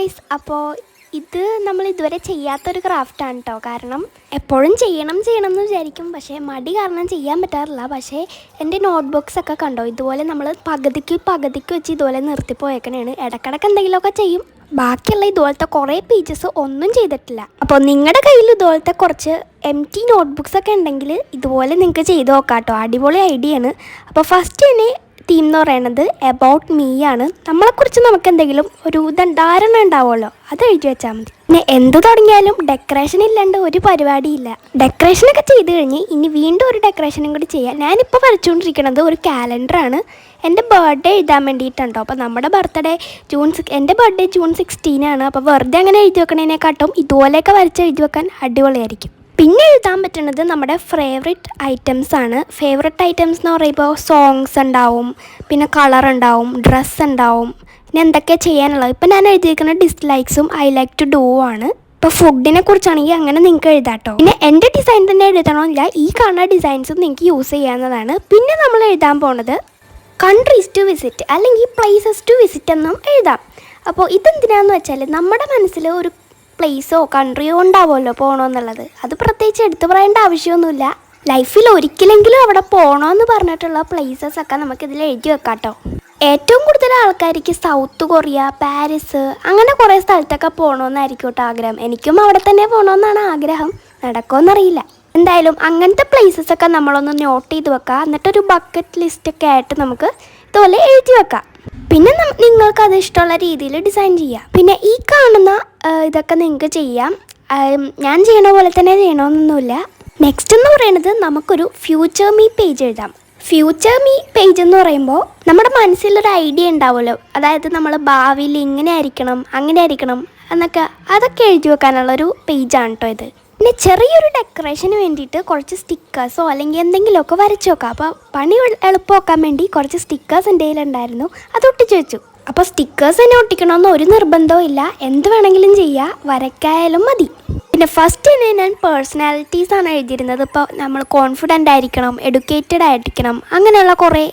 Guys, അപ്പോൾ ഇത് നമ്മൾ ഇതുവരെ ചെയ്യാത്തൊരു ക്രാഫ്റ്റാണ് കേട്ടോ. കാരണം എപ്പോഴും ചെയ്യണം എന്ന് വിചാരിക്കും, പക്ഷേ മടി കാരണം ചെയ്യാൻ പറ്റാറില്ല. പക്ഷേ എൻ്റെ നോട്ട്ബുക്സൊക്കെ കണ്ടോ, ഇതുപോലെ നമ്മൾ പകുതിക്ക് വെച്ച് ഇതുപോലെ നിർത്തിപ്പോയേക്കണേണ്. ഇടയ്ക്കിടയ്ക്ക് എന്തെങ്കിലുമൊക്കെ ചെയ്യും, ബാക്കിയുള്ള ഇതുപോലത്തെ കുറേ പേജസ് ഒന്നും ചെയ്തിട്ടില്ല. അപ്പോൾ നിങ്ങളുടെ കയ്യിൽ ഇതുപോലത്തെ കുറച്ച് എംറ്റി നോട്ട്ബുക്സൊക്കെ ഉണ്ടെങ്കിൽ ഇതുപോലെ നിങ്ങൾക്ക് ചെയ്ത് നോക്കാം കേട്ടോ. അടിപൊളി ഐഡിയ ആണ്. അപ്പോൾ ഫസ്റ്റ് തന്നെ തീം എന്ന് പറയുന്നത് എബൌട്ട് മീ ആണ്. നമ്മളെക്കുറിച്ച് നമുക്ക് എന്തെങ്കിലും ഒരു ധാരണ ഉണ്ടാവുമല്ലോ, അത് എഴുതി വെച്ചാൽ മതി. പിന്നെ എന്ത് തുടങ്ങിയാലും ഡെക്കറേഷൻ ഇല്ലാണ്ട് ഒരു പരിപാടിയില്ല. ഡെക്കറേഷനൊക്കെ ചെയ്ത് കഴിഞ്ഞ് ഇനി വീണ്ടും ഒരു ഡെക്കറേഷനും കൂടി ചെയ്യാം. ഞാനിപ്പോൾ വരച്ചുകൊണ്ടിരിക്കുന്നത് ഒരു കാലണ്ടറാണ്. എൻ്റെ ബർത്ത്ഡേ എഴുതാൻ വേണ്ടിയിട്ടുണ്ടോ. അപ്പോൾ നമ്മുടെ എൻ്റെ ബർത്ത്ഡേ ജൂൺ 16 ആണ്. അപ്പോൾ വെറുതെ അങ്ങനെ എഴുതി വെക്കണതിനെക്കാട്ടും ഇതുപോലെയൊക്കെ വരച്ച് എഴുതി വെക്കാൻ അടിപൊളിയായിരിക്കും. പിന്നെ എഴുതാൻ പറ്റുന്നത് നമ്മുടെ ഫേവറേറ്റ് ഐറ്റംസ് ആണ്. ഫേവറേറ്റ് ഐറ്റംസ് എന്ന് പറയുമ്പോൾ സോങ്സ് ഉണ്ടാവും, പിന്നെ കളർ ഉണ്ടാവും, ഡ്രസ്സ് ഉണ്ടാവും, പിന്നെ എന്തൊക്കെയാണ് ചെയ്യാനുള്ളത്. ഇപ്പം ഞാൻ എഴുതിയിരിക്കുന്ന ഡിസ്ലൈക്സും ഐ ലൈക്ക് ടു ഡൂ ആണ്. ഇപ്പോൾ ഫുഡിനെ കുറിച്ചാണെങ്കിൽ അങ്ങനെ നിങ്ങൾക്ക് എഴുതാട്ടോ. പിന്നെ എൻ്റെ ഡിസൈൻ തന്നെ എഴുതണമെന്നില്ല, ഈ കാണുന്ന ഡിസൈൻസും നിങ്ങൾക്ക് യൂസ് ചെയ്യാവുന്നതാണ്. പിന്നെ നമ്മൾ എഴുതാൻ പോണത് കൺട്രീസ് ടു വിസിറ്റ് അല്ലെങ്കിൽ പ്ലേസസ് ടു വിസിറ്റ് എന്നും എഴുതാം. അപ്പോൾ ഇതെന്തിനാന്ന് വെച്ചാൽ നമ്മുടെ മനസ്സിൽ ഒരു പ്ലേസോ കൺട്രിയോ ഉണ്ടാവുമല്ലോ പോകണമെന്നുള്ളത്. അത് പ്രത്യേകിച്ച് എടുത്തു പറയേണ്ട ആവശ്യമൊന്നുമില്ല. ലൈഫിൽ ഒരിക്കലെങ്കിലും അവിടെ പോകണമെന്ന് പറഞ്ഞിട്ടുള്ള പ്ലേസസ് ഒക്കെ നമുക്കിതിൽ എഴുതി വെക്കാം കേട്ടോ. ഏറ്റവും കൂടുതൽ ആൾക്കാർക്ക് സൗത്ത് കൊറിയ, പാരീസ് അങ്ങനെ കുറേ സ്ഥലത്തൊക്കെ പോകണമെന്നായിരിക്കും കേട്ടോ ആഗ്രഹം. എനിക്കും അവിടെ തന്നെ പോകണമെന്നാണ് ആഗ്രഹം, നടക്കുമെന്നറിയില്ല. എന്തായാലും അങ്ങനത്തെ പ്ലേസസ് ഒക്കെ നമ്മളൊന്ന് നോട്ട് ചെയ്ത് വെക്കാം. എന്നിട്ടൊരു ബക്കറ്റ് ലിസ്റ്റൊക്കെ ആയിട്ട് നമുക്ക് ഇതുപോലെ എഴുതി വെക്കാം. പിന്നെ നിങ്ങൾക്ക് അത് ഇഷ്ടമുള്ള രീതിയിൽ ഡിസൈൻ ചെയ്യാം. പിന്നെ ഈ കാണുന്ന ഇതൊക്കെ നിങ്ങൾക്ക് ചെയ്യാം. ഞാൻ ചെയ്യണ പോലെ തന്നെ ചെയ്യണമെന്നൊന്നുമില്ല. നെക്സ്റ്റ് എന്ന് പറയുന്നത് നമുക്കൊരു ഫ്യൂച്ചർ മീ പേജ് എഴുതാം. ഫ്യൂച്ചർ മീ പേജ് എന്ന് പറയുമ്പോൾ നമ്മുടെ മനസ്സിലൊരു ഐഡിയ ഉണ്ടാവുമല്ലോ, അതായത് നമ്മൾ ഭാവിയിൽ ഇങ്ങനെ ആയിരിക്കണം അങ്ങനെ ആയിരിക്കണം എന്നൊക്കെ, അതൊക്കെ എഴുതി വെക്കാനുള്ളൊരു പേജാണ് കേട്ടോ ഇത്. പിന്നെ ചെറിയൊരു ഡെക്കറേഷന് വേണ്ടിയിട്ട് കുറച്ച് സ്റ്റിക്കേഴ്സോ അല്ലെങ്കിൽ എന്തെങ്കിലുമൊക്കെ വരച്ച് വെക്കാം. അപ്പോൾ പണി എളുപ്പമാക്കാൻ വേണ്ടി കുറച്ച് സ്റ്റിക്കേഴ്സ് എൻ്റെ കയ്യിലുണ്ടായിരുന്നു, അത് ഒട്ടിച്ച് വെച്ചു. അപ്പോൾ സ്റ്റിക്കേഴ്സ് തന്നെ ഒട്ടിക്കണമെന്ന് ഒരു നിർബന്ധവും ഇല്ല, എന്ത് വേണമെങ്കിലും ചെയ്യാം, വരയ്ക്കായാലും മതി. പിന്നെ ഫസ്റ്റ് തന്നെ ഞാൻ പേഴ്സണാലിറ്റീസാണ് എഴുതിയിരുന്നത്. ഇപ്പോൾ നമ്മൾ കോൺഫിഡൻ്റ് ആയിരിക്കണം, എഡ്യൂക്കേറ്റഡ് ആയിരിക്കണം, അങ്ങനെയുള്ള കുറേ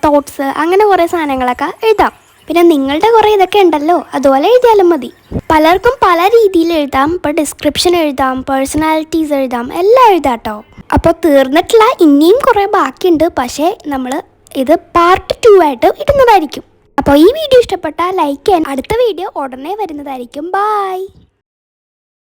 തോട്ട്സ്, അങ്ങനെ കുറേ സാധനങ്ങളൊക്കെ എഴുതാം. പിന്നെ നിങ്ങളുടെ കുറേ ഇതൊക്കെ ഉണ്ടല്ലോ, അതുപോലെ എഴുതിയാലും മതി. പലർക്കും പല രീതിയിൽ എഴുതാം. ഇപ്പോൾ ഡിസ്ക്രിപ്ഷൻ എഴുതാം, പേഴ്സണാലിറ്റീസ് എഴുതാം, എല്ലാം എഴുതാം കേട്ടോ. അപ്പോൾ തീർന്നിട്ടില്ല, ഇനിയും കുറേ ബാക്കിയുണ്ട്. പക്ഷേ നമ്മൾ ഇത് പാർട്ട് 2 ആയിട്ട് ഇടുന്നതായിരിക്കും. അപ്പോൾ ഈ വീഡിയോ ഇഷ്ടപ്പെട്ടാൽ ലൈക്ക് ചെയ്യാൻ, അടുത്ത വീഡിയോ ഉടനെ വരുന്നതായിരിക്കും. ബൈ.